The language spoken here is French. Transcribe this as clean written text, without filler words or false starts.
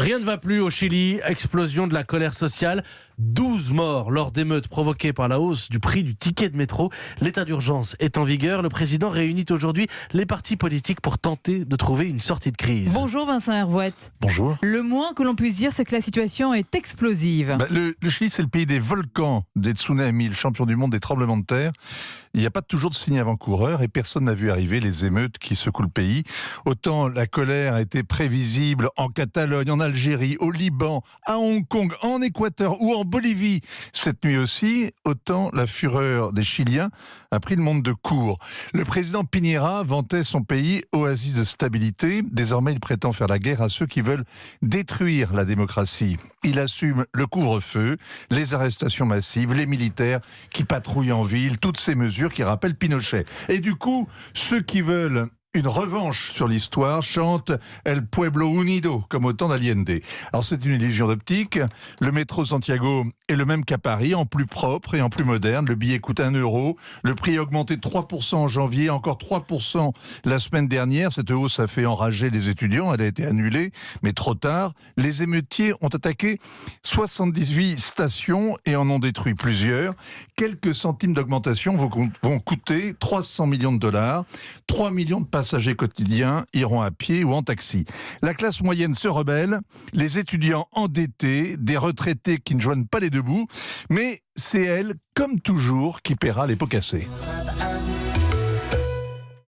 Rien ne va plus au Chili, explosion de la colère sociale, 12 morts lors d'émeutes provoquées par la hausse du prix du ticket de métro. L'état d'urgence est en vigueur. Le président réunit aujourd'hui les partis politiques pour tenter de trouver une sortie de crise. Bonjour Vincent Hervouette. Bonjour. Le moins que l'on puisse dire, c'est que la situation est explosive. Le Chili, c'est le pays des volcans, des tsunamis, le champion du monde des tremblements de terre. Il n'y a pas toujours de signe avant-coureur et personne n'a vu arriver les émeutes qui secouent le pays. Autant la colère était prévisible en Catalogne, en Algérie, au Liban, à Hong Kong, en Équateur ou en Bolivie cette nuit aussi, autant la fureur des Chiliens a pris le monde de court. Le président Piñera vantait son pays oasis de stabilité. Désormais, il prétend faire la guerre à ceux qui veulent détruire la démocratie. Il assume le couvre-feu, les arrestations massives, les militaires qui patrouillent en ville, toutes ces mesures qui rappellent Pinochet. Et du coup, ceux qui veulent une revanche sur l'histoire chantent El Pueblo Unido, comme au temps d'Allende. Alors c'est une illusion d'optique. Le métro Santiago est le même qu'à Paris, en plus propre et en plus moderne. Le billet coûte 1 euro. Le prix a augmenté de 3% en janvier, encore 3% la semaine dernière. Cette hausse a fait enrager les étudiants. Elle a été annulée, mais trop tard. Les émeutiers ont attaqué 78 stations et en ont détruit plusieurs. Quelques centimes d'augmentation vont coûter 300 millions de dollars. 3 millions de passagers quotidiens iront à pied ou en taxi. La classe moyenne se rebelle, les étudiants endettés, des retraités qui ne joignent pas les deux bouts, mais c'est elle, comme toujours, qui paiera les pots cassés.